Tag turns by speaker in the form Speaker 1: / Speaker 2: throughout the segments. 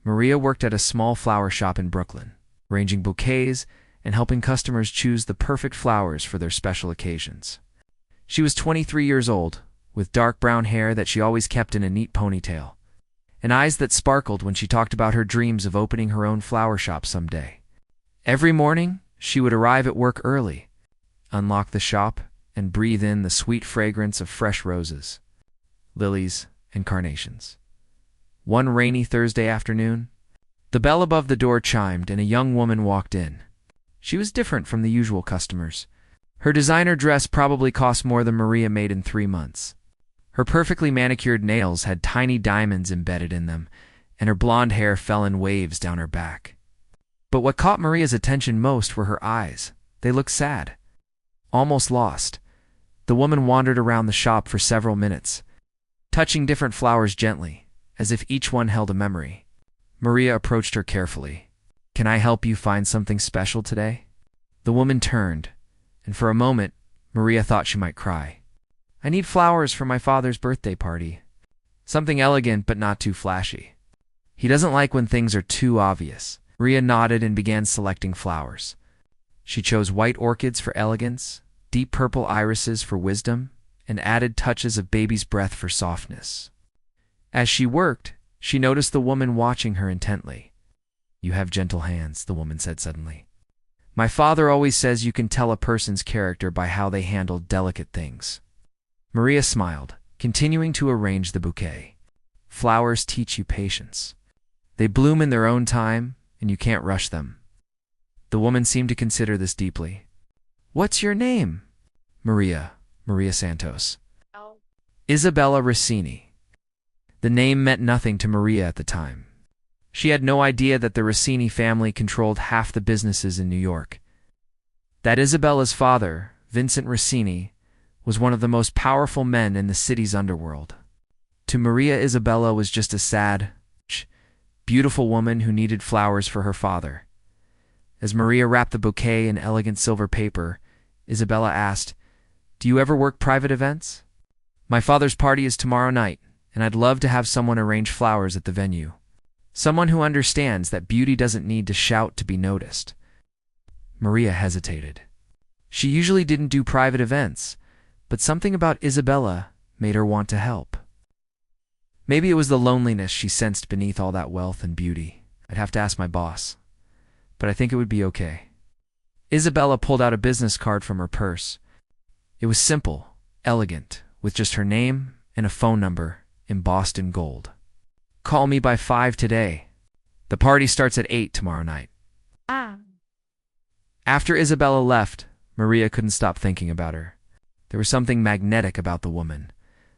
Speaker 1: Maria worked at a small flower shop in Brooklyn, arranging bouquets and helping customers choose the perfect flowers for their special occasions. She was 23 years old, with dark brown hair that she always kept in a neat ponytail, and eyes that sparkled when she talked about her dreams of opening her own flower shop someday. Every morning, she would arrive at work early, unlock the shop, and breathe in the sweet fragrance of fresh roses, lilies, and carnations. One rainy Thursday afternoon, the bell above the door chimed and a young woman walked in. She was different from the usual customers. Her designer dress probably cost more than Maria made in 3 months. Her perfectly manicured nails had tiny diamonds embedded in them, and her blonde hair fell in waves down her back. But what caught Maria's attention most were her eyes. They looked sad, almost lost. The woman wandered around the shop for several minutes, touching different flowers gently, as if each one held a memory. Maria approached her carefully. "Can I help you find something special today?" The woman turned, and for a moment, Maria thought she might cry. "I need flowers for my father's birthday party. Something elegant but not too flashy. He doesn't like when things are too obvious." Maria nodded and began selecting flowers. She chose white orchids for elegance, deep purple irises for wisdom, and added touches of baby's breath for softness. As she worked, she noticed the woman watching her intently. "You have gentle hands," the woman said suddenly. "My father always says you can tell a person's character by how they handle delicate things." Maria smiled, continuing to arrange the bouquet. "Flowers teach you patience. They bloom in their own time, and you can't rush them." The woman seemed to consider this deeply. "What's your name?" "Maria Santos." "Isabella Rossini." The name meant nothing to Maria at the time. She had no idea that the Rossini family controlled half the businesses in New York. That Isabella's father, Vincent Rossini, was one of the most powerful men in the city's underworld. To Maria, Isabella was just a sad, beautiful woman who needed flowers for her father. As Maria wrapped the bouquet in elegant silver paper, Isabella asked, "Do you ever work private events? My father's party is tomorrow night, and I'd love to have someone arrange flowers at the venue. Someone who understands that beauty doesn't need to shout to be noticed." Maria hesitated. She usually didn't do private events, but something about Isabella made her want to help. Maybe it was the loneliness she sensed beneath all that wealth and beauty. "I'd have to ask my boss, but I think it would be okay." Isabella pulled out a business card from her purse. It was simple, elegant, with just her name and a phone number embossed in gold. "Call me by 5 today. The party starts at 8 tomorrow night." After Isabella left, Maria couldn't stop thinking about her. There was something magnetic about the woman,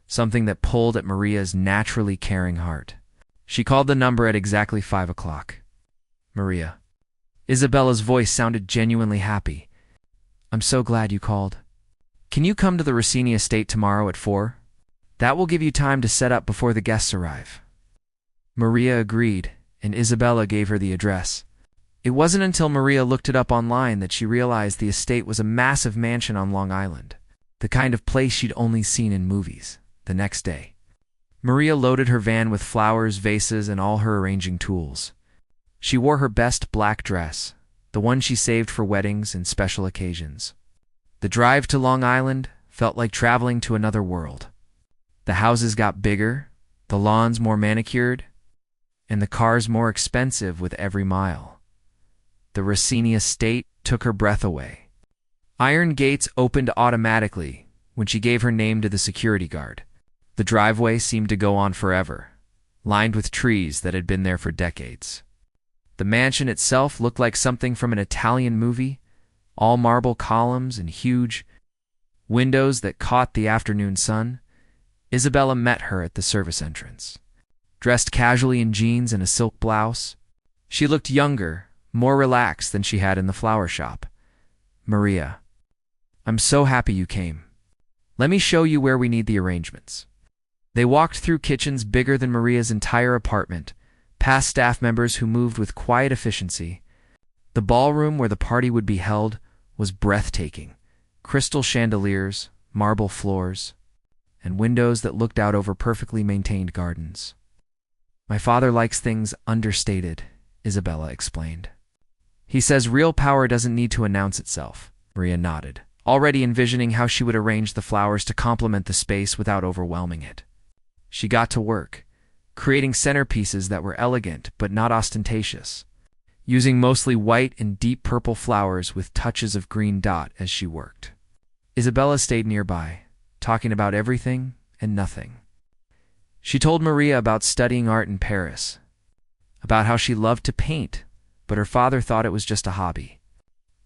Speaker 1: something that pulled at Maria's naturally caring heart. She called the number at exactly 5 o'clock. "Maria." Isabella's voice sounded genuinely happy. "I'm so glad you called. Can you come to the Rossini estate tomorrow at 4? That will give you time to set up before the guests arrive." Maria agreed, and Isabella gave her the address. It wasn't until Maria looked it up online that she realized the estate was a massive mansion on Long Island, the kind of place she'd only seen in movies. The next day, Maria loaded her van with flowers, vases, and all her arranging tools. She wore her best black dress, the one she saved for weddings and special occasions. The drive to Long Island felt like traveling to another world. The houses got bigger, the lawns more manicured, and the cars more expensive with every mile. The Rossini estate took her breath away. Iron gates opened automatically when she gave her name to the security guard. The driveway seemed to go on forever, lined with trees that had been there for decades. The mansion itself looked like something from an Italian movie, all marble columns and huge windows that caught the afternoon sun. Isabella met her at the service entrance. Dressed casually in jeans and a silk blouse, she looked younger, more relaxed than she had in the flower shop. "Maria, I'm so happy you came. Let me show you where we need the arrangements." They walked through kitchens bigger than Maria's entire apartment, past staff members who moved with quiet efficiency. The ballroom where the party would be held was breathtaking. Crystal chandeliers, marble floors, and windows that looked out over perfectly maintained gardens. My father likes things understated, Isabella explained. He says real power doesn't need to announce itself. Maria nodded, already envisioning how she would arrange the flowers to complement the space without overwhelming it. She got to work, creating centerpieces that were elegant but not ostentatious, using mostly white and deep purple flowers with touches of green dot as she worked. Isabella stayed nearby, talking about everything and nothing. She told Maria about studying art in Paris, about how she loved to paint, but her father thought it was just a hobby,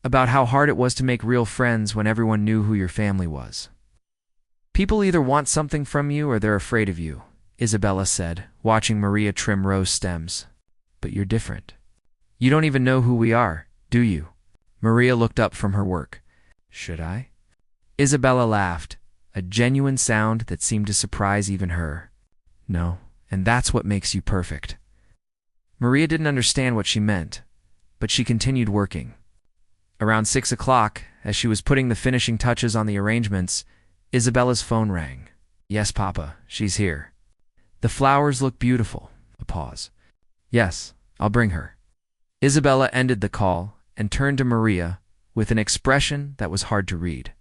Speaker 1: about how hard it was to make real friends when everyone knew who your family was. People either want something from you or they're afraid of you, Isabella said, watching Maria trim rose stems. But you're different. You don't even know who we are, do you? Maria looked up from her work. Should I? Isabella laughed, a genuine sound that seemed to surprise even her. No, and that's what makes you perfect. Maria didn't understand what she meant, but she continued working. Around 6 o'clock, as she was putting the finishing touches on the arrangements, Isabella's phone rang. Yes, Papa, she's here. The flowers look beautiful. A pause. Yes, I'll bring her. Isabella ended the call and turned to Maria with an expression that was hard to read.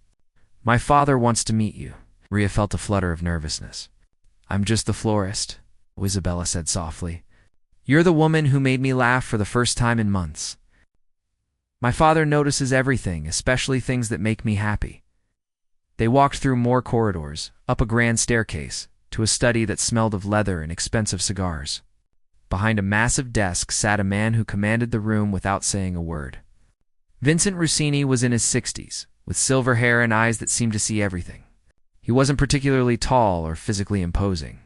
Speaker 1: My father wants to meet you. Maria felt a flutter of nervousness. I'm just the florist, Isabella said softly. You're the woman who made me laugh for the first time in months. My father notices everything, especially things that make me happy. They walked through more corridors, up a grand staircase, to a study that smelled of leather and expensive cigars. Behind a massive desk sat a man who commanded the room without saying a word. Vincent Rossini was in his 60s, with silver hair and eyes that seemed to see everything. He wasn't particularly tall or physically imposing,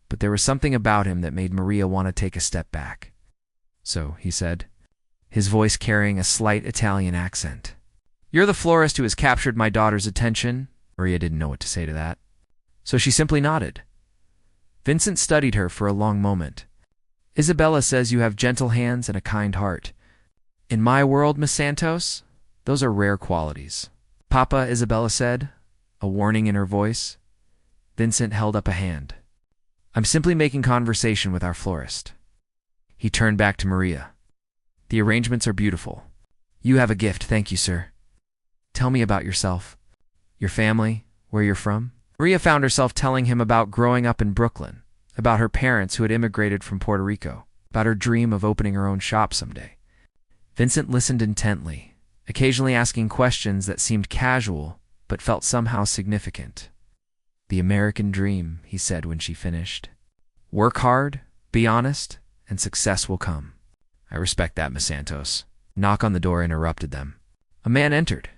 Speaker 1: but there was something about him that made Maria want to take a step back. So, he said, his voice carrying a slight Italian accent. You're the florist who has captured my daughter's attention. Maria didn't know what to say to that, so she simply nodded. Vincent studied her for a long moment. Isabella says you have gentle hands and a kind heart. In my world, Miss Santos, those are rare qualities. Papa, Isabella said, a warning in her voice. Vincent held up a hand. I'm simply making conversation with our florist. He turned back to Maria. The arrangements are beautiful. You have a gift, thank you, sir. Tell me about yourself, your family, where you're from. Maria found herself telling him about growing up in Brooklyn, about her parents who had immigrated from Puerto Rico, about her dream of opening her own shop someday. Vincent listened intently, occasionally asking questions that seemed casual but felt somehow significant. The American dream, he said when she finished. Work hard, be honest, and success will come. I respect that, Miss Santos. Knock on the door interrupted them. A man entered,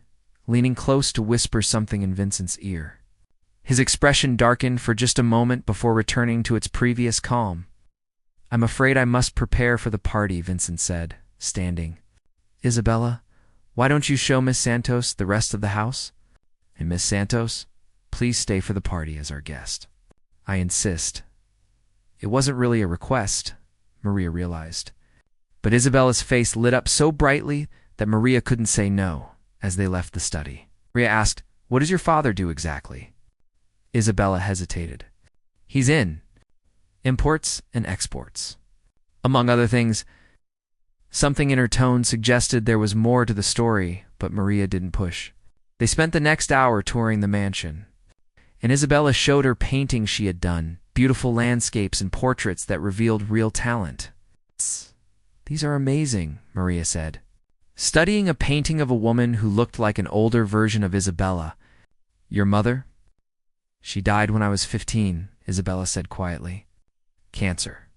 Speaker 1: leaning close to whisper something in Vincent's ear. His expression darkened for just a moment before returning to its previous calm. I'm afraid I must prepare for the party, Vincent said, standing. Isabella, why don't you show Miss Santos the rest of the house? And Miss Santos, please stay for the party as our guest. I insist. It wasn't really a request, Maria realized. But Isabella's face lit up so brightly that Maria couldn't say no as they left the study. Maria asked, What does your father do exactly? Isabella hesitated. He's in imports and exports. Among other things, something in her tone suggested there was more to the story, but Maria didn't push. They spent the next hour touring the mansion, and Isabella showed her paintings she had done, beautiful landscapes and portraits that revealed real talent. These are amazing, Maria said, studying a painting of a woman who looked like an older version of Isabella. Your mother? She died when I was 15, Isabella said quietly. Cancer.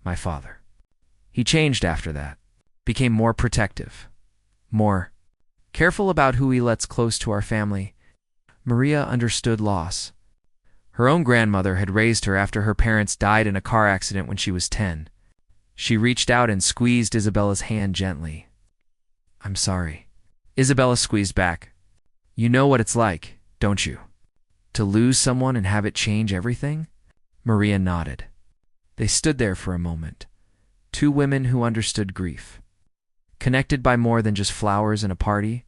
Speaker 1: My father. He changed after that, became more protective, more careful about who he lets close to our family. Maria understood loss. Her own grandmother had raised her after her parents died in a car accident when she was 10. She reached out and squeezed Isabella's hand gently. I'm sorry. Isabella squeezed back. You know what it's like, don't you? To lose someone and have it change everything? Maria nodded. They stood there for a moment, two women who understood grief. Connected by more than just flowers and a party,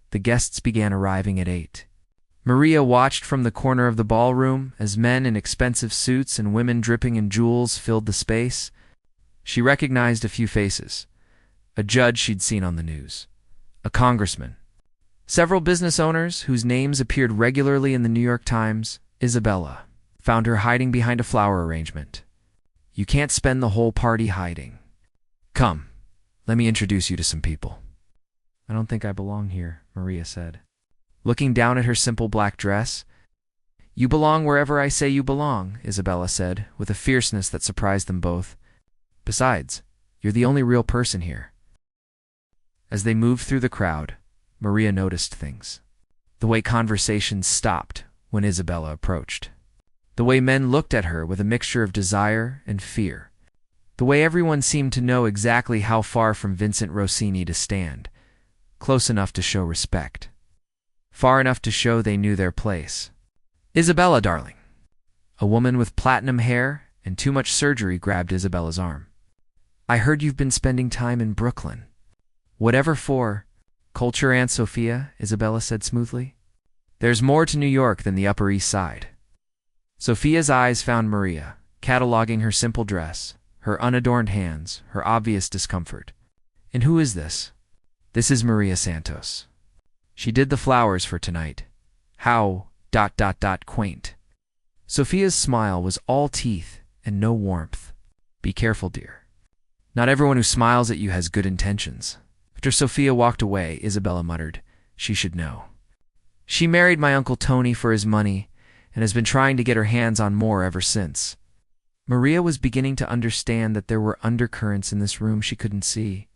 Speaker 1: the guests began arriving at 8. Maria watched from the corner of the ballroom as men in expensive suits and women dripping in jewels filled the space. She recognized a few faces. A judge she'd seen on the news. A congressman. Several business owners whose names appeared regularly in the New York Times. Isabella found her hiding behind a flower arrangement. You can't spend the whole party hiding. Come, let me introduce you to some people. I don't think I belong here, Maria said, looking down at her simple black dress. You belong wherever I say you belong, Isabella said, with a fierceness that surprised them both. Besides, you're the only real person here. As they moved through the crowd, Maria noticed things. The way conversations stopped when Isabella approached. The way men looked at her with a mixture of desire and fear. The way everyone seemed to know exactly how far from Vincent Rossini to stand, close enough to show respect, far enough to show they knew their place. Isabella, darling. A woman with platinum hair and too much surgery grabbed Isabella's arm. I heard you've been spending time in Brooklyn. Whatever for. Culture, Aunt Sophia, Isabella said smoothly. There's more to New York than the Upper East Side. Sophia's eyes found Maria, cataloging her simple dress, her unadorned hands, her obvious discomfort. And who is this? This is Maria Santos. She did the flowers for tonight. How ... quaint. Sophia's smile was all teeth and no warmth. Be careful, dear. Not everyone who smiles at you has good intentions. After Sophia walked away, Isabella muttered, she should know. She married my Uncle Tony for his money and has been trying to get her hands on more ever since. Maria was beginning to understand that there were undercurrents in this room she couldn't see.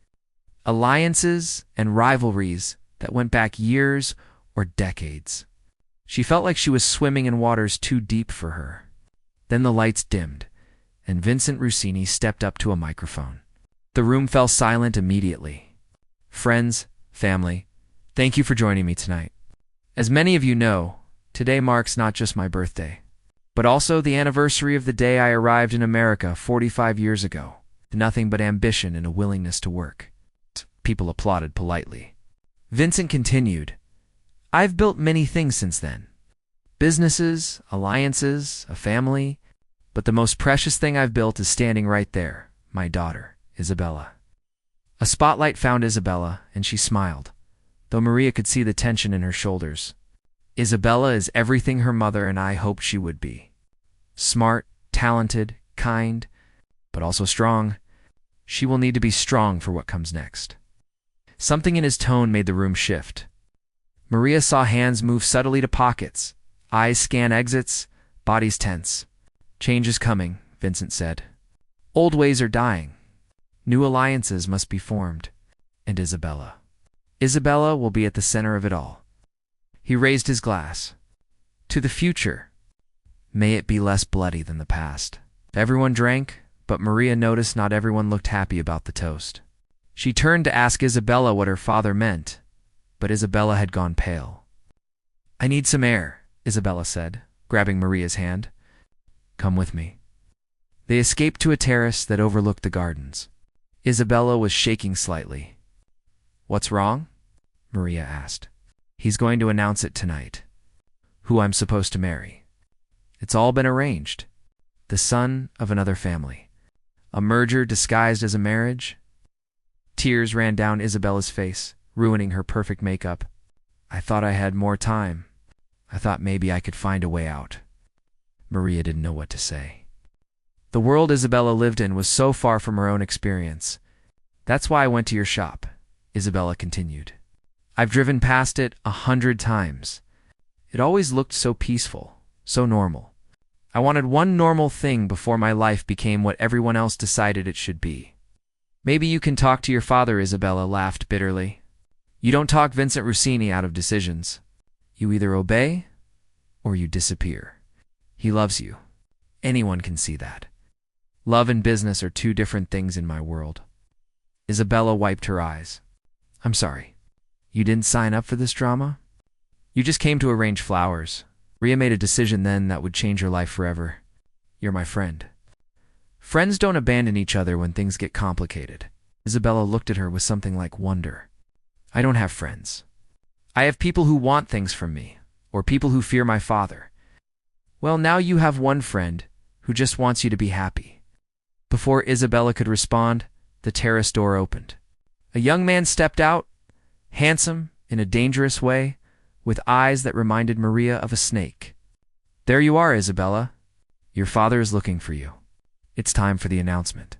Speaker 1: Alliances and rivalries that went back years or decades. She felt like she was swimming in waters too deep for her. Then the lights dimmed, and Vincent Rossini stepped up to a microphone. The room fell silent immediately. Friends, family, thank you for joining me tonight. As many of you know, today marks not just my birthday, but also the anniversary of the day I arrived in America 45 years ago, to nothing but ambition and a willingness to work. People applauded politely. Vincent continued, I've built many things since then. Businesses, alliances, a family, but the most precious thing I've built is standing right there, my daughter, Isabella. A spotlight found Isabella, and she smiled, though Maria could see the tension in her shoulders. Isabella is everything her mother and I hoped she would be. Smart, talented, kind, but also strong. She will need to be strong for what comes next. Something in his tone made the room shift. Maria saw hands move subtly to pockets, eyes scan exits, bodies tense. Change is coming, Vincent said. Old ways are dying. New alliances must be formed. And Isabella. Isabella will be at the center of it all. He raised his glass. To the future. May it be less bloody than the past. Everyone drank, but Maria noticed not everyone looked happy about the toast. She turned to ask Isabella what her father meant, but Isabella had gone pale. I need some air, Isabella said, grabbing Maria's hand. Come with me. They escaped to a terrace that overlooked the gardens. Isabella was shaking slightly. What's wrong? Maria asked. He's going to announce it tonight. Who I'm supposed to marry. It's all been arranged. The son of another family. A merger disguised as a marriage. Tears ran down Isabella's face, ruining her perfect makeup. I thought I had more time. I thought maybe I could find a way out. Maria didn't know what to say. The world Isabella lived in was so far from her own experience. That's why I went to your shop, Isabella continued. I've driven past it 100 times. It always looked so peaceful, so normal. I wanted one normal thing before my life became what everyone else decided it should be. Maybe you can talk to your father, Isabella laughed bitterly. You don't talk Vincent Rossini out of decisions. You either obey or you disappear. He loves you. Anyone can see that. Love and business are two different things in my world. Isabella wiped her eyes. I'm sorry. You didn't sign up for this drama? You just came to arrange flowers. Maria made a decision then that would change her life forever. You're my friend. Friends don't abandon each other when things get complicated. Isabella looked at her with something like wonder. I don't have friends. I have people who want things from me, or people who fear my father. Well, now you have one friend who just wants you to be happy." Before Isabella could respond, the terrace door opened. A young man stepped out, handsome in a dangerous way, with eyes that reminded Maria of a snake. "There you are, Isabella. Your father is looking for you. It's time for the announcement."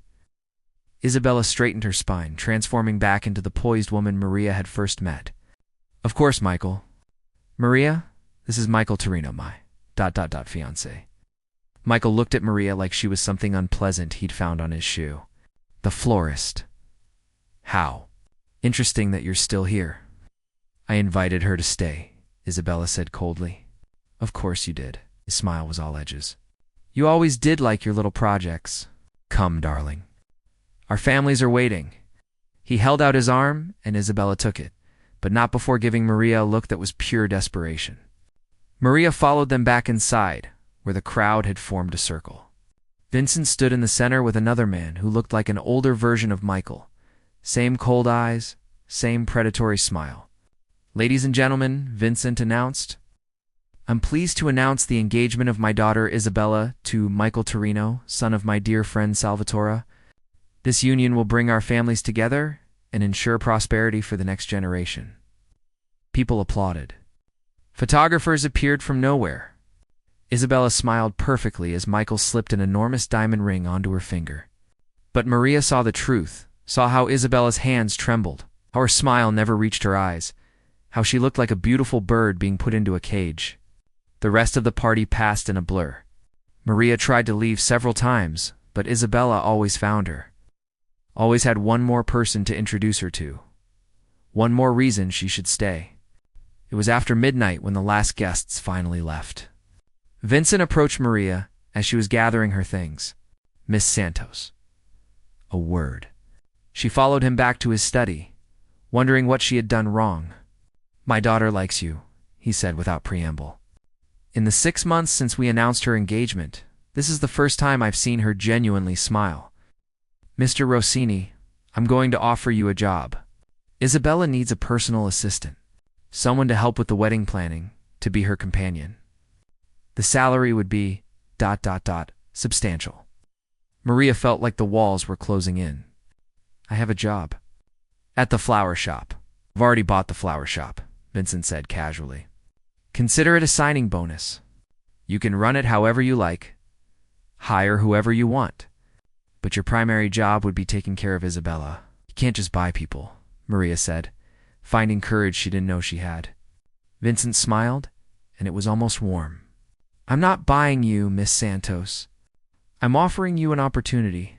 Speaker 1: Isabella straightened her spine, transforming back into the poised woman Maria had first met. "Of course, Michael. Maria, this is Michael Torino, my fiancé." Michael looked at Maria like she was something unpleasant he'd found on his shoe. "The florist. How? Interesting that you're still here." "I invited her to stay," Isabella said coldly. "Of course you did." His smile was all edges. "You always did like your little projects. Come, darling. Our families are waiting." He held out his arm, and Isabella took it, but not before giving Maria a look that was pure desperation. Maria followed them back inside, where the crowd had formed a circle. Vincent stood in the center with another man who looked like an older version of Michael. Same cold eyes, same predatory smile. "Ladies and gentlemen," Vincent announced, "I'm pleased to announce the engagement of my daughter Isabella to Michael Torino, son of my dear friend Salvatore. This union will bring our families together and ensure prosperity for the next generation." People applauded. Photographers appeared from nowhere. Isabella smiled perfectly as Michael slipped an enormous diamond ring onto her finger. But Maria saw the truth, saw how Isabella's hands trembled, how her smile never reached her eyes, how she looked like a beautiful bird being put into a cage. The rest of the party passed in a blur. Maria tried to leave several times, but Isabella always found her. Always had one more person to introduce her to. One more reason she should stay. It was after midnight when the last guests finally left. Vincent approached Maria as she was gathering her things. "Miss Santos." A word. She followed him back to his study, wondering what she had done wrong. "My daughter likes you," he said without preamble. "In the 6 months since we announced her engagement, this is the first time I've seen her genuinely smile. Mr. Rossini, I'm going to offer you a job. Isabella needs a personal assistant, someone to help with the wedding planning, to be her companion. The salary would be ... substantial." Maria felt like the walls were closing in. "I have a job. At the flower shop." "I've already bought the flower shop," Vincent said casually. "Consider it a signing bonus. You can run it however you like. Hire whoever you want. But your primary job would be taking care of Isabella. You can't just buy people," Maria said, finding courage she didn't know she had. Vincent smiled, and it was almost warm. "I'm not buying you, Miss Santos. I'm offering you an opportunity.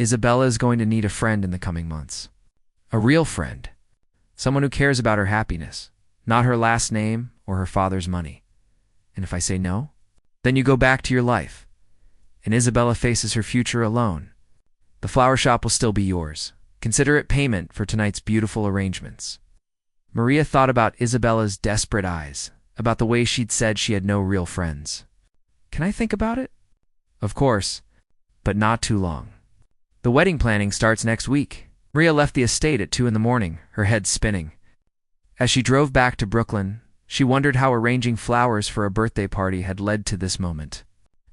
Speaker 1: Isabella is going to need a friend in the coming months. A real friend. Someone who cares about her happiness, not her last name or her father's money. And if I say no, then you go back to your life, and Isabella faces her future alone. The flower shop will still be yours. Consider it payment for tonight's beautiful arrangements." Maria thought about Isabella's desperate eyes, about the way she'd said she had no real friends. "Can I think about it?" "Of course, but not too long. The wedding planning starts next week." Maria left the estate at 2 in the morning, her head spinning. As she drove back to Brooklyn, she wondered how arranging flowers for a birthday party had led to this moment.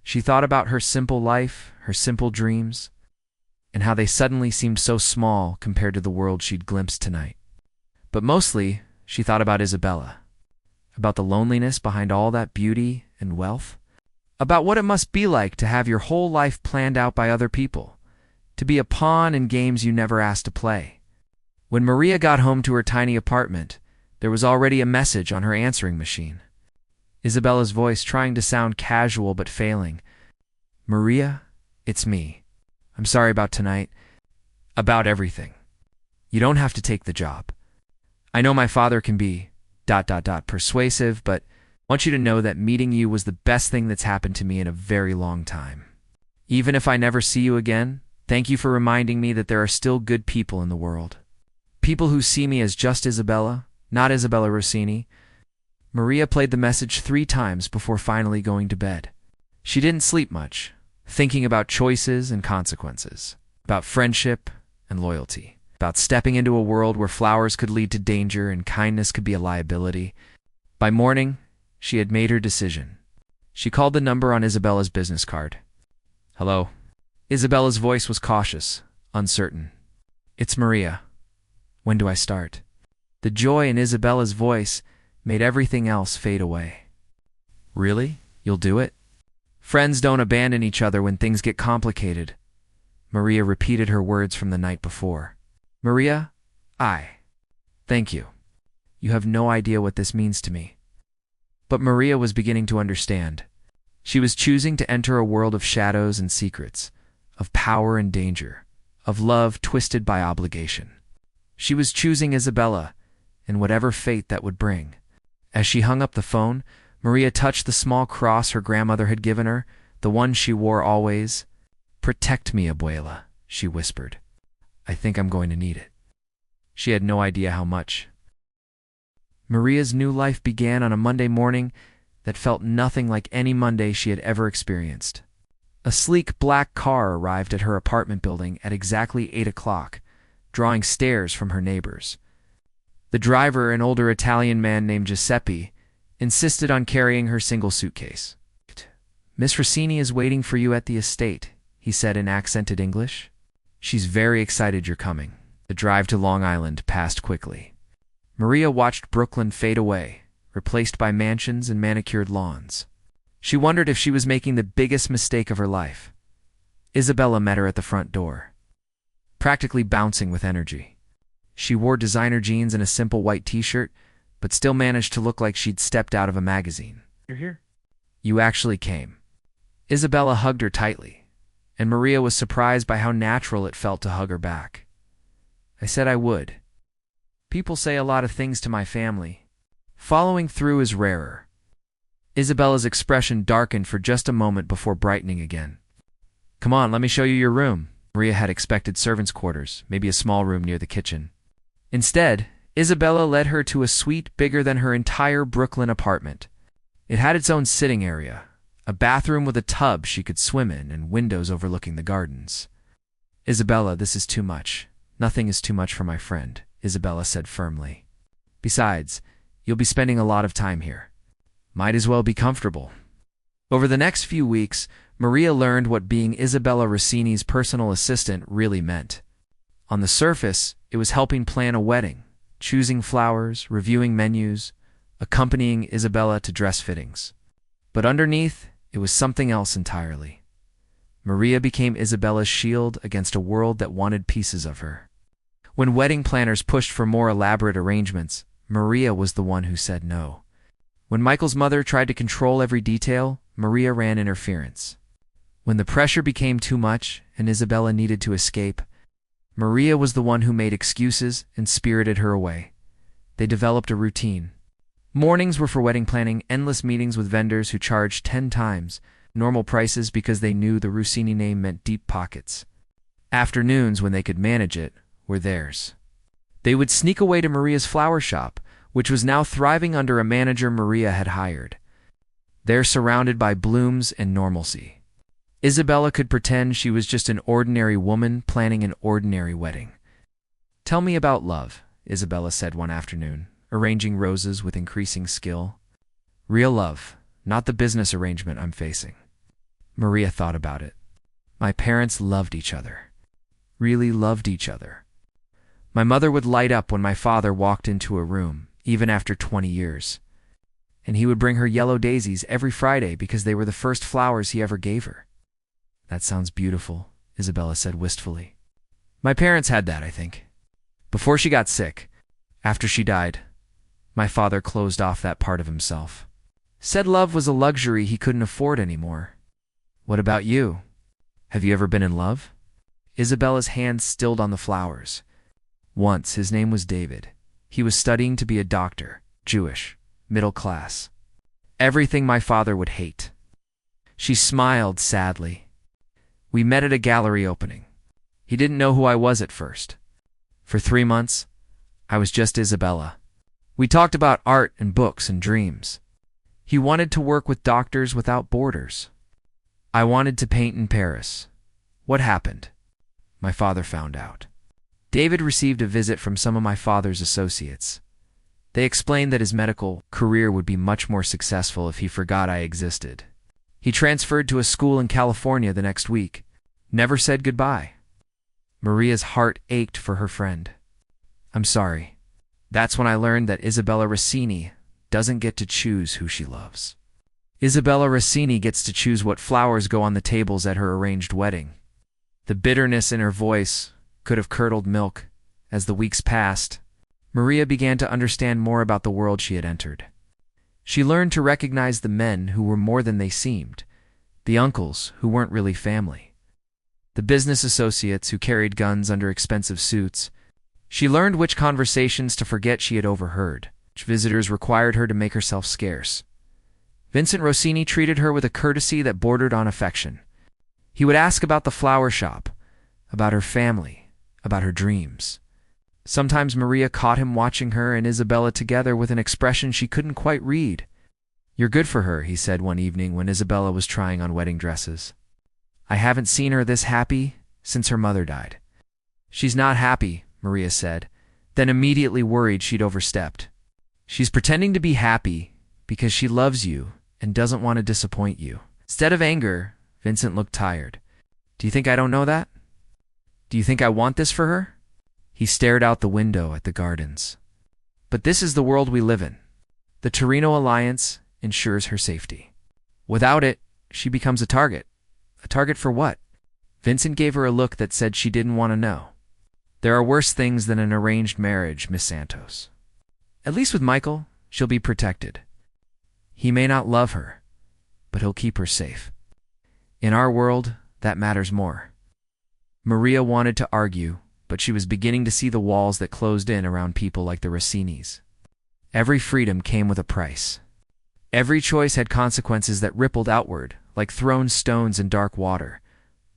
Speaker 1: She thought about her simple life, her simple dreams, and how they suddenly seemed so small compared to the world she'd glimpsed tonight. But mostly, she thought about Isabella, about the loneliness behind all that beauty and wealth, about what it must be like to have your whole life planned out by other people, to be a pawn in games you never asked to play. When Maria got home to her tiny apartment, there was already a message on her answering machine. Isabella's voice trying to sound casual but failing. "Maria, it's me. I'm sorry about tonight. About everything. You don't have to take the job. I know my father can be ... persuasive, but I want you to know that meeting you was the best thing that's happened to me in a very long time. Even if I never see you again, thank you for reminding me that there are still good people in the world. People who see me as just Isabella, not Isabella Rossini." Maria played the message 3 times before finally going to bed. She didn't sleep much, thinking about choices and consequences, about friendship and loyalty, about stepping into a world where flowers could lead to danger and kindness could be a liability. By morning, She had made her decision. She called the number on Isabella's business card. "Hello." Isabella's voice was cautious, uncertain. "It's Maria. When do I start?" The joy in Isabella's voice made everything else fade away. "Really? You'll do it?" "Friends don't abandon each other when things get complicated." Maria repeated her words from the night before. "Maria, thank you. You have no idea what this means to me." But Maria was beginning to understand. She was choosing to enter a world of shadows and secrets, of power and danger, of love twisted by obligation. She was choosing Isabella, and whatever fate that would bring. As she hung up the phone, Maria touched the small cross her grandmother had given her, the one she wore always. "Protect me, abuela," she whispered. "I think I'm going to need it." She had no idea how much. Maria's new life began on a Monday morning that felt nothing like any Monday she had ever experienced. A sleek black car arrived at her apartment building at exactly 8 o'clock, drawing stares from her neighbors. The driver, an older Italian man named Giuseppe, insisted on carrying her single suitcase. "Miss Rossini is waiting for you at the estate," he said in accented English. "She's very excited you're coming." The drive to Long Island passed quickly. Maria watched Brooklyn fade away, replaced by mansions and manicured lawns. She wondered if she was making the biggest mistake of her life. Isabella met her at the front door, practically bouncing with energy. She wore designer jeans and a simple white t-shirt, but still managed to look like she'd stepped out of a magazine.
Speaker 2: "You're here?"
Speaker 1: "You actually came." Isabella hugged her tightly, and Maria was surprised by how natural it felt to hug her back. "I said I would. People say a lot of things to my family. Following through is rarer." Isabella's expression darkened for just a moment before brightening again. "Come on, let me show you your room." Maria had expected servants' quarters, maybe a small room near the kitchen. Instead, Isabella led her to a suite bigger than her entire Brooklyn apartment. It had its own sitting area, a bathroom with a tub she could swim in, and windows overlooking the gardens. "Isabella, this is too much. Nothing is too much for my friend," Isabella said firmly. "Besides, you'll be spending a lot of time here. Might as well be comfortable." Over the next few weeks, Maria learned what being Isabella Rossini's personal assistant really meant. On the surface, it was helping plan a wedding, choosing flowers, reviewing menus, accompanying Isabella to dress fittings. But underneath, it was something else entirely. Maria became Isabella's shield against a world that wanted pieces of her. When wedding planners pushed for more elaborate arrangements, Maria was the one who said no. When Michael's mother tried to control every detail, Maria ran interference. When the pressure became too much and Isabella needed to escape, Maria was the one who made excuses and spirited her away. They developed a routine. Mornings were for wedding planning, endless meetings with vendors who charged 10 times normal prices because they knew the Rossini name meant deep pockets. Afternoons, when they could manage it, were theirs. They would sneak away to Maria's flower shop, which was now thriving under a manager Maria had hired. There, surrounded by blooms and normalcy, Isabella could pretend she was just an ordinary woman planning an ordinary wedding. "Tell me about love," Isabella said one afternoon, arranging roses with increasing skill. "Real love, not the business arrangement I'm facing." Maria thought about it. "My parents loved each other. Really loved each other. My mother would light up when my father walked into a room, even after 20 years. And he would bring her yellow daisies every Friday because they were the first flowers he ever gave her." "That sounds beautiful," Isabella said wistfully. "My parents had that, I think. Before she got sick. After she died, my father closed off that part of himself. Said love was a luxury he couldn't afford anymore." "What about you? Have you ever been in love?" Isabella's hand stilled on the flowers. "Once. His name was David. He was studying to be a doctor, Jewish, middle class. Everything my father would hate." She smiled sadly. "We met at a gallery opening. He didn't know who I was at first. For 3 months, I was just Isabella. We talked about art and books and dreams. He wanted to work with Doctors Without Borders. I wanted to paint in Paris. What happened? My father found out. David received a visit from some of my father's associates. They explained that his medical career would be much more successful if he forgot I existed. He transferred to a school in California the next week. Never said goodbye. Maria's heart ached for her friend. I'm sorry. That's when I learned that Isabella Rossini doesn't get to choose who she loves. Isabella Rossini gets to choose what flowers go on the tables at her arranged wedding. The bitterness in her voice could have curdled milk. As the weeks passed, Maria began to understand more about the world she had entered. She learned to recognize the men who were more than they seemed, the uncles who weren't really family, the business associates who carried guns under expensive suits. She learned which conversations to forget she had overheard, which visitors required her to make herself scarce. Vincent Rossini treated her with a courtesy that bordered on affection. He would ask about the flower shop, about her family, about her dreams. Sometimes Maria caught him watching her and Isabella together with an expression she couldn't quite read. You're good for her, he said one evening when Isabella was trying on wedding dresses. I haven't seen her this happy since her mother died. She's not happy, Maria said, then immediately worried she'd overstepped. She's pretending to be happy because she loves you and doesn't want to disappoint you. Instead of anger, Vincent looked tired. Do you think I don't know that? Do you think I want this for her? He stared out the window at the gardens. But this is the world we live in. The Torino Alliance ensures her safety. Without it, she becomes a target. A target for what? Vincent gave her a look that said she didn't want to know. There are worse things than an arranged marriage, Miss Santos. At least with Michael, she'll be protected. He may not love her, but he'll keep her safe. In our world, that matters more. Maria wanted to argue, but she was beginning to see the walls that closed in around people like the Rossinis. Every freedom came with a price. Every choice had consequences that rippled outward, like thrown stones in dark water.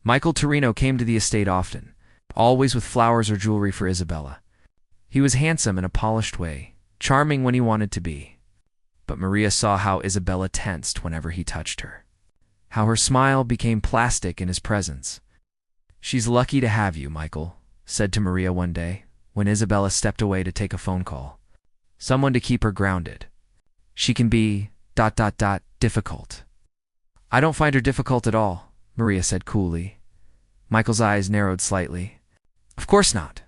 Speaker 1: Michael Torino came to the estate often, always with flowers or jewelry for Isabella. He was handsome in a polished way, charming when he wanted to be. But Maria saw how Isabella tensed whenever he touched her, how her smile became plastic in his presence. She's lucky to have you, Michael, said to Maria one day, when Isabella stepped away to take a phone call. Someone to keep her grounded. She can be ... difficult. I don't find her difficult at all, Maria said coolly. Michael's eyes narrowed slightly. Of course not.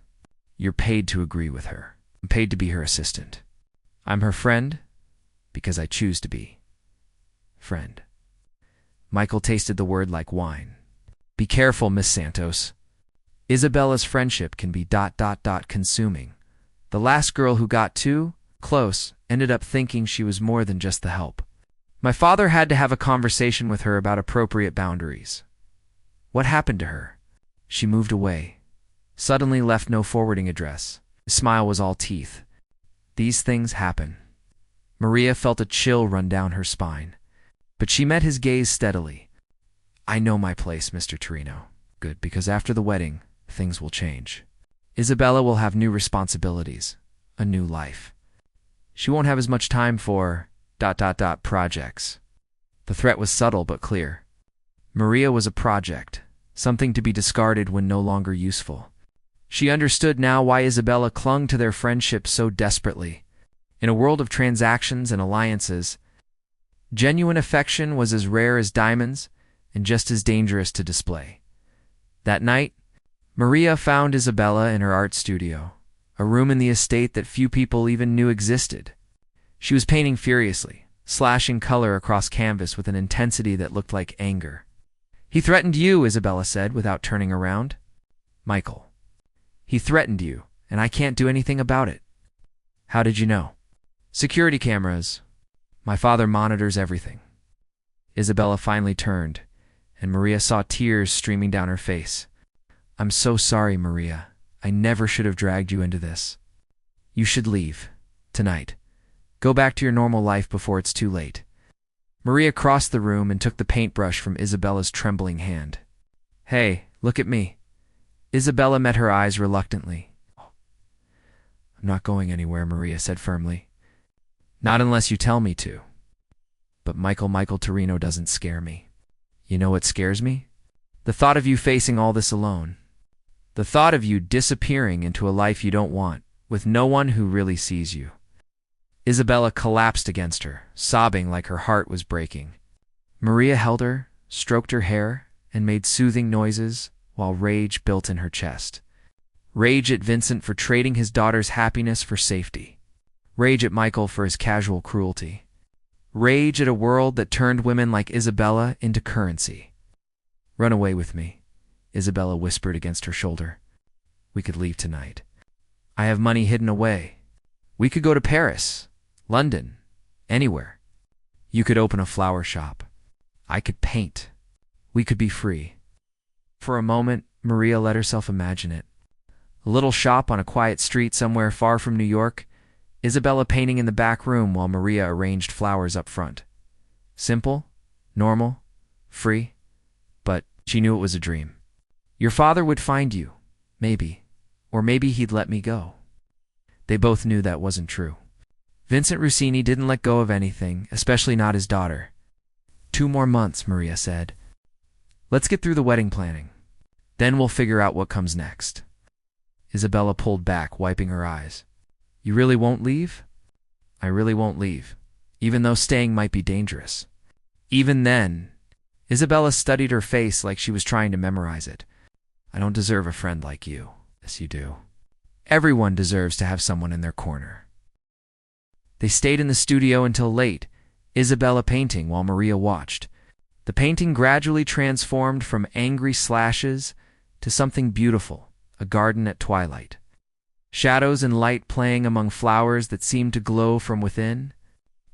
Speaker 1: You're paid to agree with her. I'm paid to be her assistant. I'm her friend because I choose to be. Friend. Michael tasted the word like wine. Be careful, Miss Santos. Isabella's friendship can be ... consuming. The last girl who got too close ended up thinking she was more than just the help. My father had to have a conversation with her about appropriate boundaries. What happened to her? She moved away. Suddenly left no forwarding address. His smile was all teeth. These things happen. Maria felt a chill run down her spine. But she met his gaze steadily. I know my place, Mr. Torino. Good, because after the wedding, things will change. Isabella will have new responsibilities, a new life. She won't have as much time for ... projects. The threat was subtle but clear. Maria was a project, something to be discarded when no longer useful. She understood now why Isabella clung to their friendship so desperately. In a world of transactions and alliances, genuine affection was as rare as diamonds and just as dangerous to display. That night, Maria found Isabella in her art studio, a room in the estate that few people even knew existed. She was painting furiously, slashing color across canvas with an intensity that looked like anger. He threatened you, Isabella said, without turning around. Michael. He threatened you, and I can't do anything about it. How did you know? Security cameras. My father monitors everything. Isabella finally turned, and Maria saw tears streaming down her face. I'm so sorry, Maria. I never should have dragged you into this. You should leave. Tonight. Go back to your normal life before it's too late. Maria crossed the room and took the paintbrush from Isabella's trembling hand. Hey, look at me. Isabella met her eyes reluctantly. I'm not going anywhere, Maria said firmly. Not unless you tell me to. But Michael Torino doesn't scare me. You know what scares me? The thought of you facing all this alone. The thought of you disappearing into a life you don't want, with no one who really sees you. Isabella collapsed against her, sobbing like her heart was breaking. Maria held her, stroked her hair, and made soothing noises while rage built in her chest. Rage at Vincent for trading his daughter's happiness for safety. Rage at Michael for his casual cruelty. Rage at a world that turned women like Isabella into currency. "Run away with me," Isabella whispered against her shoulder. "We could leave tonight. I have money hidden away. We could go to Paris, London, anywhere. You could open a flower shop. I could paint. We could be free." For a moment, Maria let herself imagine it. A little shop on a quiet street somewhere far from New York, Isabella painting in the back room while Maria arranged flowers up front. Simple, normal, free, but she knew it was a dream. "Your father would find you, maybe, or maybe he'd let me go." They both knew that wasn't true. Vincent Rossini didn't let go of anything, especially not his daughter. 2 more months, Maria said. "Let's get through the wedding planning. Then we'll figure out what comes next." Isabella pulled back, wiping her eyes. "You really won't leave?" "I really won't leave, even though staying might be dangerous." Even then, Isabella studied her face like she was trying to memorize it. "I don't deserve a friend like you." "Yes, you do. Everyone deserves to have someone in their corner." They stayed in the studio until late, Isabella painting while Maria watched. The painting gradually transformed from angry slashes to something beautiful, a garden at twilight. Shadows and light playing among flowers that seemed to glow from within.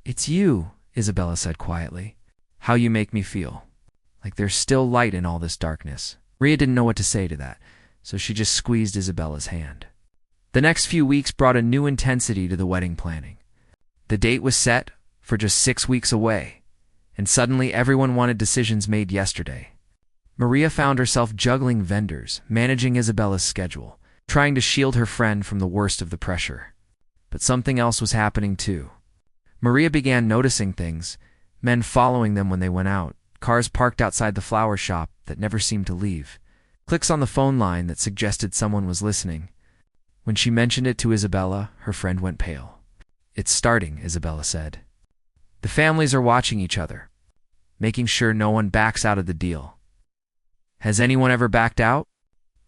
Speaker 1: "It's you," Isabella said quietly. "How you make me feel. Like there's still light in all this darkness." Maria didn't know what to say to that, so she just squeezed Isabella's hand. The next few weeks brought a new intensity to the wedding planning. The date was set for just 6 weeks away, and suddenly everyone wanted decisions made yesterday. Maria found herself juggling vendors, managing Isabella's schedule, trying to shield her friend from the worst of the pressure. But something else was happening too. Maria began noticing things, men following them when they went out, cars parked outside the flower shop that never seemed to leave, clicks on the phone line that suggested someone was listening. When she mentioned it to Isabella, her friend went pale. "It's starting," Isabella said. "The families are watching each other, making sure no one backs out of the deal." "Has anyone ever backed out?"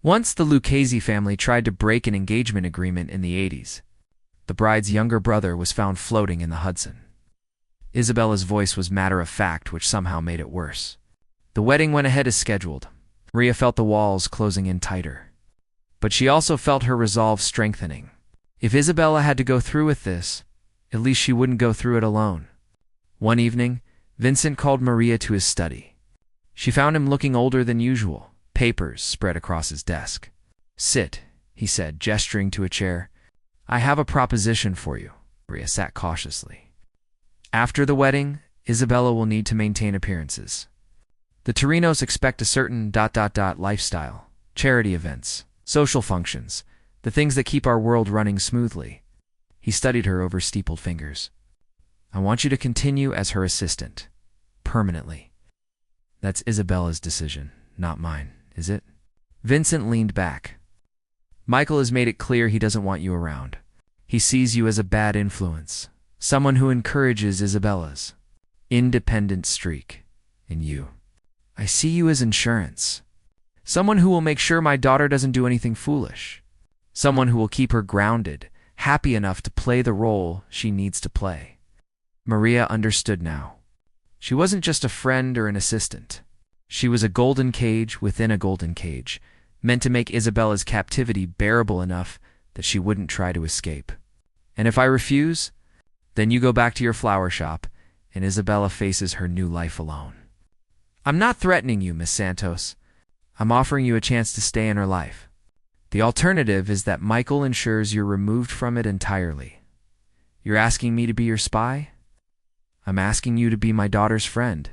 Speaker 1: Once the Lucchese family tried to break an engagement agreement in the 80s. The bride's younger brother was found floating in the Hudson. Isabella's voice was matter-of-fact, which somehow made it worse. The wedding went ahead as scheduled. Maria felt the walls closing in tighter. But she also felt her resolve strengthening. If Isabella had to go through with this, at least she wouldn't go through it alone. One evening, Vincent called Maria to his study. She found him looking older than usual, papers spread across his desk. "Sit," he said, gesturing to a chair. "I have a proposition for you." Maria sat cautiously. "After the wedding, Isabella will need to maintain appearances. The Torinos expect a certain ... lifestyle, charity events, social functions, the things that keep our world running smoothly." He studied her over steepled fingers. "I want you to continue as her assistant, permanently." "That's Isabella's decision, not mine, is it?" Vincent leaned back. "Michael has made it clear he doesn't want you around. He sees you as a bad influence, someone who encourages Isabella's independent streak in you. I see you as insurance. Someone who will make sure my daughter doesn't do anything foolish. Someone who will keep her grounded, happy enough to play the role she needs to play." Maria understood now. She wasn't just a friend or an assistant. She was a golden cage within a golden cage, meant to make Isabella's captivity bearable enough that she wouldn't try to escape. "And if I refuse, then you go back to your flower shop, and Isabella faces her new life alone." "I'm not threatening you, Miss Santos. I'm offering you a chance to stay in her life. The alternative is that Michael ensures you're removed from it entirely. You're asking me to be your spy? I'm asking you to be my daughter's friend,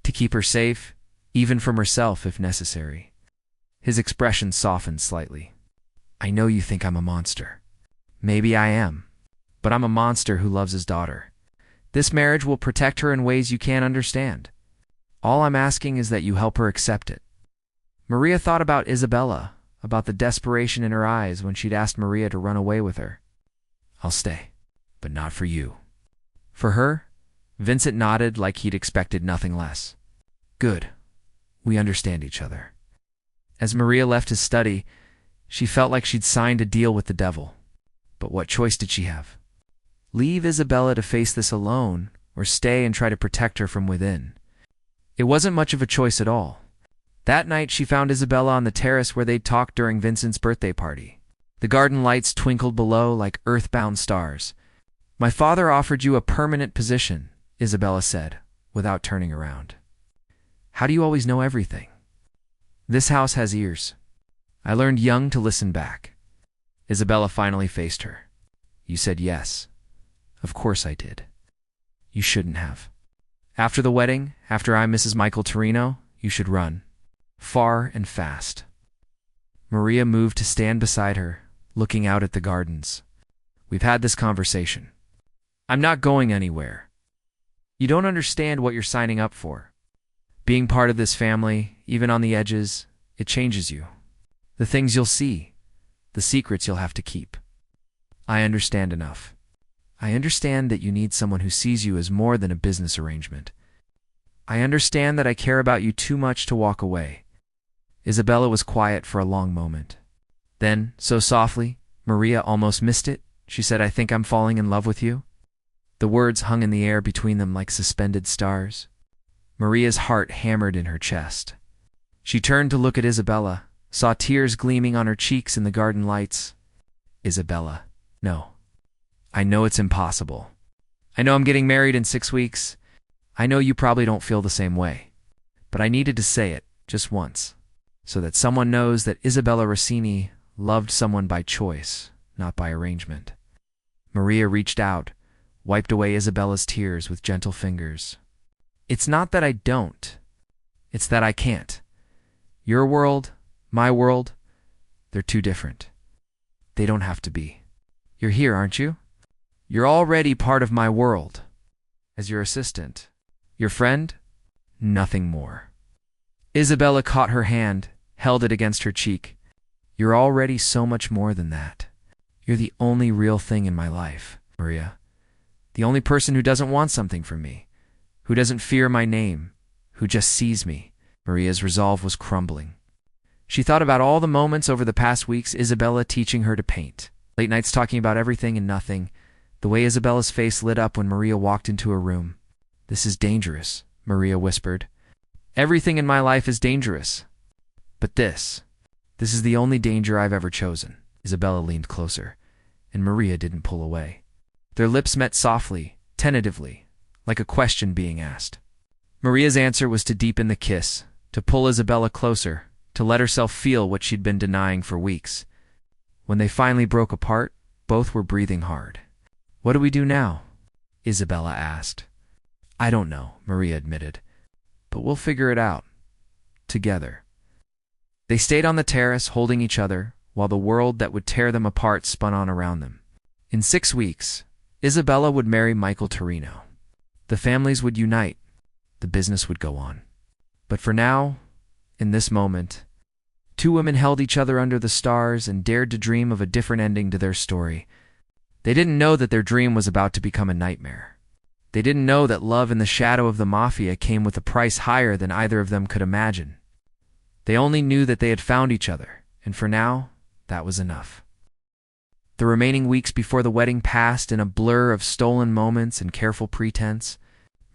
Speaker 1: to keep her safe, even from herself if necessary." His expression softened slightly. "I know you think I'm a monster. Maybe I am, but I'm a monster who loves his daughter. This marriage will protect her in ways you can't understand. All I'm asking is that you help her accept it." Maria thought about Isabella, about the desperation in her eyes when she'd asked Maria to run away with her. "I'll stay, but not for you." For her, Vincent nodded like he'd expected nothing less. Good. We understand each other. As Maria left his study, she felt like she'd signed a deal with the devil. But what choice did she have? Leave Isabella to face this alone, or stay and try to protect her from within? It wasn't much of a choice at all. That night she found Isabella on the terrace where they'd talked during Vincent's birthday party. The garden lights twinkled below like earthbound stars. My father offered you a permanent position, Isabella said, without turning around. How do you always know everything? This house has ears. I learned young to listen back. Isabella finally faced her. You said yes. Of course I did. You shouldn't have. After the wedding, after I'm Mrs. Michael Torino, you should run. Far and fast. Maria moved to stand beside her, looking out at the gardens. We've had this conversation. I'm not going anywhere. You don't understand what you're signing up for. Being part of this family, even on the edges, it changes you. The things you'll see, the secrets you'll have to keep. I understand enough. I understand that you need someone who sees you as more than a business arrangement. I understand that I care about you too much to walk away. Isabella was quiet for a long moment. Then, so softly, Maria almost missed it, she said, I think I'm falling in love with you. The words hung in the air between them like suspended stars. Maria's heart hammered in her chest. She turned to look at Isabella, saw tears gleaming on her cheeks in the garden lights. Isabella, no. I know it's impossible. I know I'm getting married in 6 weeks. I know you probably don't feel the same way. But I needed to say it, just once, so that someone knows that Isabella Rossini loved someone by choice, not by arrangement. Maria reached out, wiped away Isabella's tears with gentle fingers. It's not that I don't. It's that I can't. Your world, my world, they're too different. They don't have to be. You're here, aren't you? You're already part of my world. As your assistant. Your friend? Nothing more. Isabella caught her hand, held it against her cheek. You're already so much more than that. You're the only real thing in my life, Maria. The only person who doesn't want something from me, who doesn't fear my name, who just sees me. Maria's resolve was crumbling. She thought about all the moments over the past weeks, Isabella teaching her to paint. Late nights talking about everything and nothing. The way Isabella's face lit up when Maria walked into her room. This is dangerous, Maria whispered. Everything in my life is dangerous. But this is the only danger I've ever chosen. Isabella leaned closer, and Maria didn't pull away. Their lips met softly, tentatively, like a question being asked. Maria's answer was to deepen the kiss, to pull Isabella closer, to let herself feel what she'd been denying for weeks. When they finally broke apart, both were breathing hard. What do we do now? Isabella asked. I don't know, Maria admitted, but we'll figure it out. Together. They stayed on the terrace, holding each other, while the world that would tear them apart spun on around them. In 6 weeks, Isabella would marry Michael Torino. The families would unite. The business would go on. But for now, in this moment, 2 women held each other under the stars and dared to dream of a different ending to their story. They didn't know that their dream was about to become a nightmare. They didn't know that love in the shadow of the Mafia came with a price higher than either of them could imagine. They only knew that they had found each other, and for now, that was enough. The remaining weeks before the wedding passed in a blur of stolen moments and careful pretense.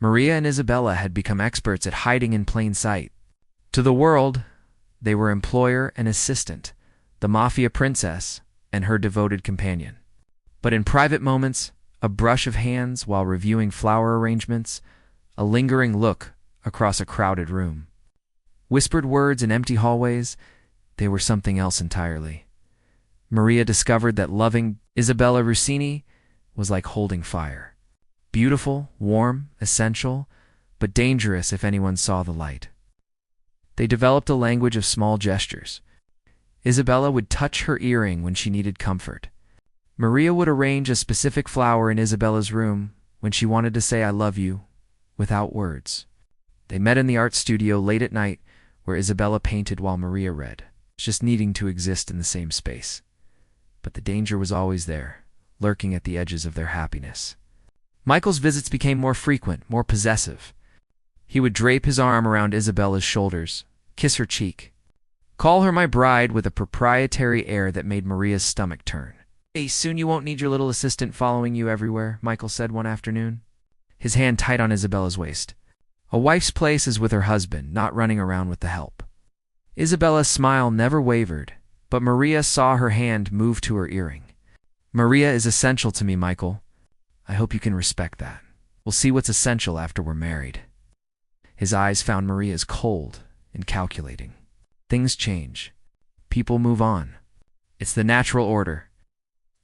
Speaker 1: Maria and Isabella had become experts at hiding in plain sight. To the world, they were employer and assistant, the Mafia princess and her devoted companion. But in private moments, a brush of hands while reviewing flower arrangements, a lingering look across a crowded room. Whispered words in empty hallways, they were something else entirely. Maria discovered that loving Isabella Rossini was like holding fire. Beautiful, warm, essential, but dangerous if anyone saw the light. They developed a language of small gestures. Isabella would touch her earring when she needed comfort. Maria would arrange a specific flower in Isabella's room when she wanted to say I love you, without words. They met in the art studio late at night where Isabella painted while Maria read, just needing to exist in the same space. But the danger was always there, lurking at the edges of their happiness. Michael's visits became more frequent, more possessive. He would drape his arm around Isabella's shoulders, kiss her cheek, call her my bride with a proprietary air that made Maria's stomach turn. "Hey, soon you won't need your little assistant following you everywhere," Michael said one afternoon, his hand tight on Isabella's waist. "A wife's place is with her husband, not running around with the help." Isabella's smile never wavered, but Maria saw her hand move to her earring. "Maria is essential to me, Michael. I hope you can respect that. We'll see what's essential after we're married." His eyes found Maria's cold and calculating. Things change. People move on. It's the natural order.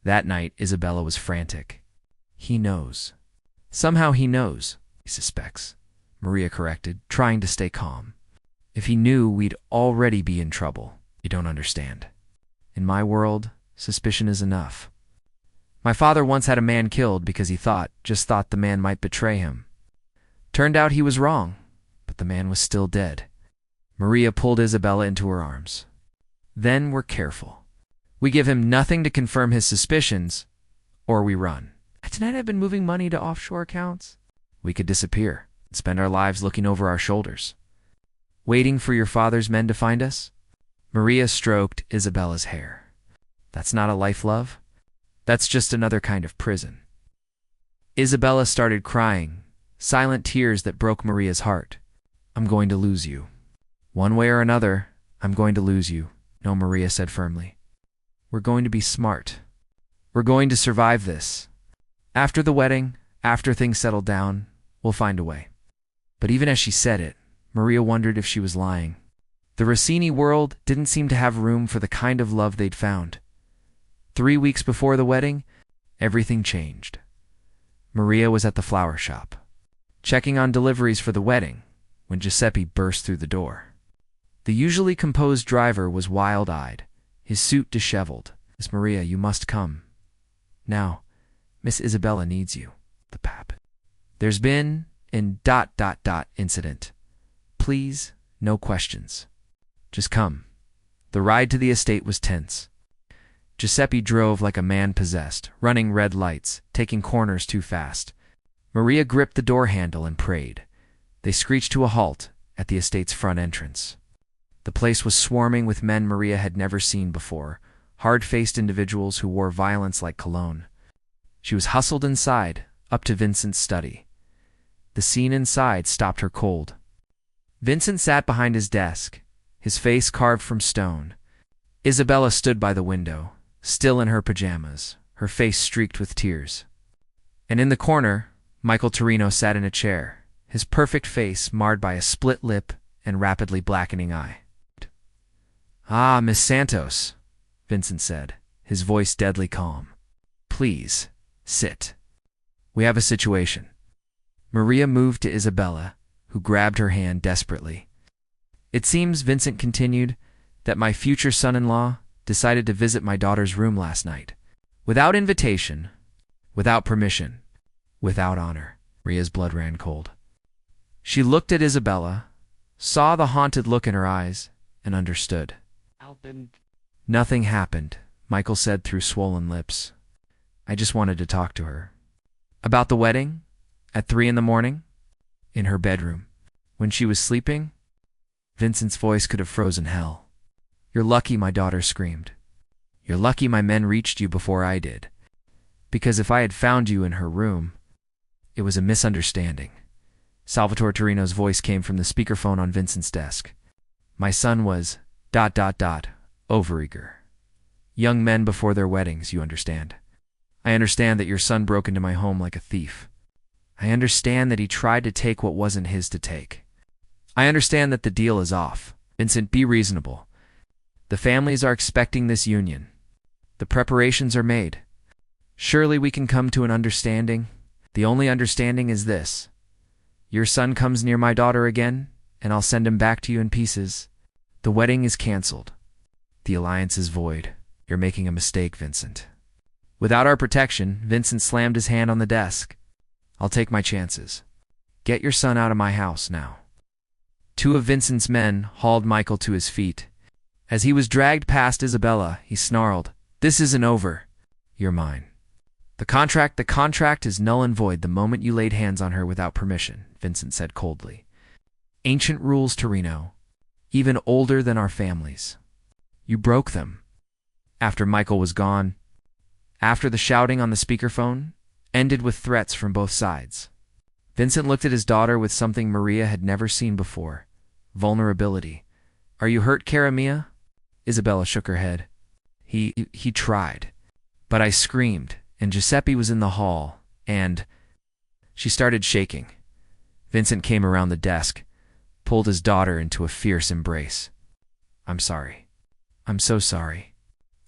Speaker 1: That night, Isabella was frantic. "He knows. Somehow he knows," he suspects, Maria corrected, trying to stay calm. "If he knew, we'd already be in trouble. You don't understand. In my world, suspicion is enough. My father once had a man killed because he just thought the man might betray him. Turned out he was wrong, but the man was still dead." Maria pulled Isabella into her arms. "Then we're careful. We give him nothing to confirm his suspicions, or we run. Tonight I've been moving money to offshore accounts. We could disappear and spend our lives looking over our shoulders. Waiting for your father's men to find us?" Maria stroked Isabella's hair. "That's not a life, love. That's just another kind of prison." Isabella started crying, silent tears that broke Maria's heart. "I'm going to lose you. One way or another, I'm going to lose you." "No," Maria said firmly. "We're going to be smart. We're going to survive this. After the wedding, after things settle down, we'll find a way." But even as she said it, Maria wondered if she was lying. The Rossini world didn't seem to have room for the kind of love they'd found. 3 weeks before the wedding, everything changed. Maria was at the flower shop, checking on deliveries for the wedding, when Giuseppe burst through the door. The usually composed driver was wild-eyed, his suit disheveled. "Miss Maria, you must come. Now, Miss Isabella needs you." The pap. "There's been an ... incident. Please, no questions. Just come." The ride to the estate was tense. Giuseppe drove like a man possessed, running red lights, taking corners too fast. Maria gripped the door handle and prayed. They screeched to a halt at the estate's front entrance. The place was swarming with men Maria had never seen before, hard-faced individuals who wore violence like cologne. She was hustled inside, up to Vincent's study. The scene inside stopped her cold. Vincent sat behind his desk, his face carved from stone. Isabella stood by the window, still in her pajamas, her face streaked with tears. And in the corner, Michael Torino sat in a chair, his perfect face marred by a split lip and rapidly blackening eye. "Ah, Miss Santos," Vincent said, his voice deadly calm. "Please, sit. We have a situation." Maria moved to Isabella, who grabbed her hand desperately. "It seems," Vincent continued, "that my future son-in-law decided to visit my daughter's room last night. Without invitation, without permission, without honor." Maria's blood ran cold. She looked at Isabella, saw the haunted look in her eyes, and understood. "Nothing happened," Michael said through swollen lips. "I just wanted to talk to her." "About the wedding? At 3 in the morning? In her bedroom? When she was sleeping?" Vincent's voice could have frozen hell. "You're lucky," my daughter screamed. "You're lucky my men reached you before I did. Because if I had found you in her room, it was a misunderstanding." Salvatore Torino's voice came from the speakerphone on Vincent's desk. "My son was ... overeager. Young men before their weddings, you understand. I understand that your son broke into my home like a thief. I understand that he tried to take what wasn't his to take. I understand that the deal is off. Vincent, be reasonable. The families are expecting this union. The preparations are made. Surely we can come to an understanding. The only understanding is this. Your son comes near my daughter again, and I'll send him back to you in pieces. The wedding is canceled. The alliance is void. You're making a mistake, Vincent." Without our protection, Vincent slammed his hand on the desk. "I'll take my chances. Get your son out of my house now." 2 of Vincent's men hauled Michael to his feet. As he was dragged past Isabella, he snarled, "This isn't over. You're mine." The contract is null and void the moment you laid hands on her without permission, Vincent said coldly. Ancient rules, Torino, even older than our families. You broke them. After Michael was gone, after the shouting on the speakerphone ended with threats from both sides, Vincent looked at his daughter with something Maria had never seen before: vulnerability. Are you hurt, cara mia? Isabella shook her head. He tried. But I screamed, and Giuseppe was in the hall, and... She started shaking. Vincent came around the desk, pulled his daughter into a fierce embrace. I'm sorry. I'm so sorry.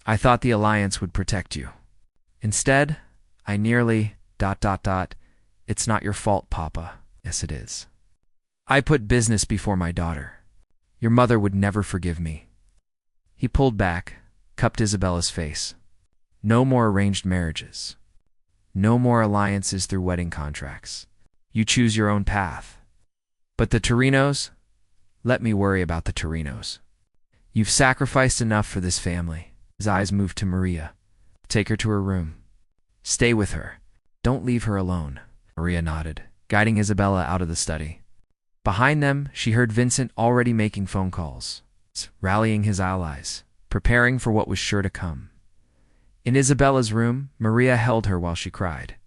Speaker 1: I thought the alliance would protect you. Instead, I nearly... It's not your fault, Papa. Yes, it is. I put business before my daughter. Your mother would never forgive me. He pulled back, cupped Isabella's face. No more arranged marriages. No more alliances through wedding contracts. You choose your own path. But the Torinos? Let me worry about the Torinos. You've sacrificed enough for this family. His eyes moved to Maria. Take her to her room. Stay with her. Don't leave her alone. Maria nodded, guiding Isabella out of the study. Behind them, she heard Vincent already making phone calls, rallying his allies, preparing for what was sure to come. In Isabella's room, Maria held her while she cried.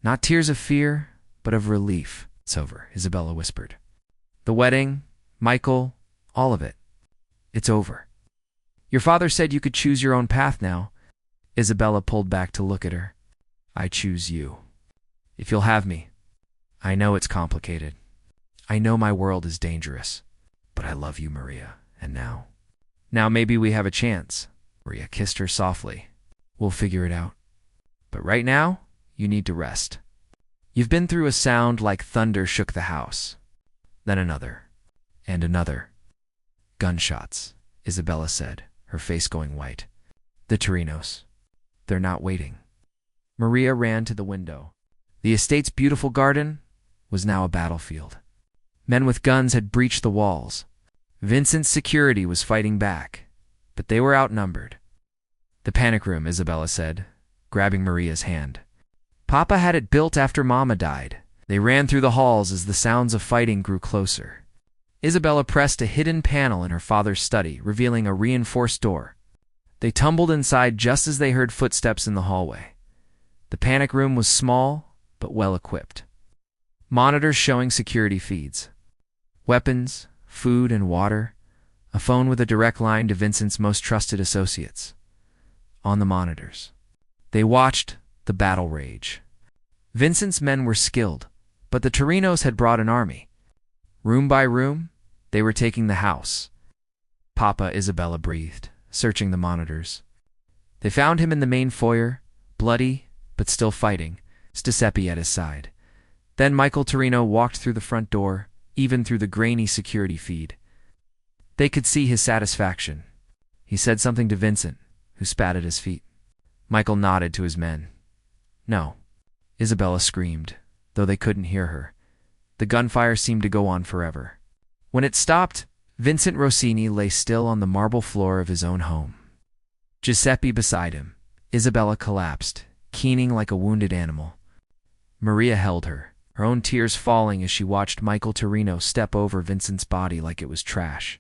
Speaker 1: Not tears of fear, but of relief. It's over, Isabella whispered. The wedding, Michael, all of it. It's over. Your father said you could choose your own path now. Isabella pulled back to look at her. I choose you. If you'll have me. I know it's complicated. I know my world is dangerous. But I love you, Maria. And now? Now maybe we have a chance. Maria kissed her softly. We'll figure it out. But right now, you need to rest. You've been through a sound like thunder shook the house. Then another. And another. Gunshots, Isabella said, her face going white. The Torinos. They're not waiting. Maria ran to the window. The estate's beautiful garden was now a battlefield. Men with guns had breached the walls. Vincent's security was fighting back, but they were outnumbered. The panic room, Isabella said, grabbing Maria's hand. Papa had it built after Mama died. They ran through the halls as the sounds of fighting grew closer. Isabella pressed a hidden panel in her father's study, revealing a reinforced door. They tumbled inside just as they heard footsteps in the hallway. The panic room was small, but well-equipped. Monitors showing security feeds. Weapons, food and water. A phone with a direct line to Vincent's most trusted associates. On the monitors, they watched the battle rage. Vincent's men were skilled, but the Torinos had brought an army. Room by room, they were taking the house. Papa, Isabella breathed, searching the monitors. They found him in the main foyer, bloody, but still fighting, Giuseppe at his side. Then Michael Torino walked through the front door, even through the grainy security feed. They could see his satisfaction. He said something to Vincent, who spat at his feet. Michael nodded to his men. No. Isabella screamed, though they couldn't hear her. The gunfire seemed to go on forever. When it stopped, Vincent Rossini lay still on the marble floor of his own home. Giuseppe beside him. Isabella collapsed, keening like a wounded animal. Maria held her, her own tears falling as she watched Michael Torino step over Vincent's body like it was trash.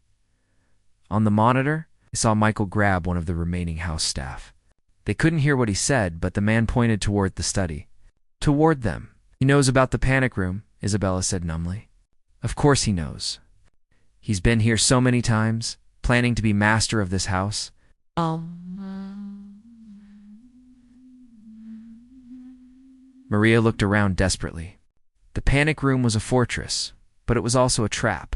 Speaker 1: On the monitor, they saw Michael grab one of the remaining house staff. They couldn't hear what he said, but the man pointed toward the study. Toward them. He knows about the panic room, Isabella said numbly. Of course he knows. He's been here so many times, planning to be master of this house. Maria looked around desperately. The panic room was a fortress, but it was also a trap.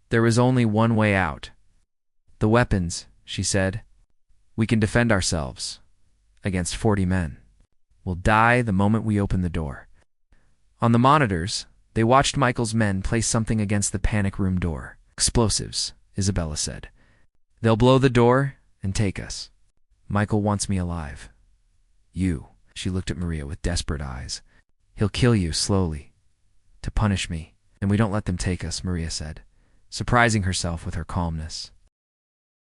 Speaker 1: There was only one way out. The weapons, she said. We can defend ourselves. Against 40 men. We'll die the moment we open the door. On the monitors, they watched Michael's men place something against the panic room door. Explosives, Isabella said. They'll blow the door and take us. Michael wants me alive. You, she looked at Maria with desperate eyes. He'll kill you slowly. To punish me. And we don't let them take us, Maria said, surprising herself with her calmness.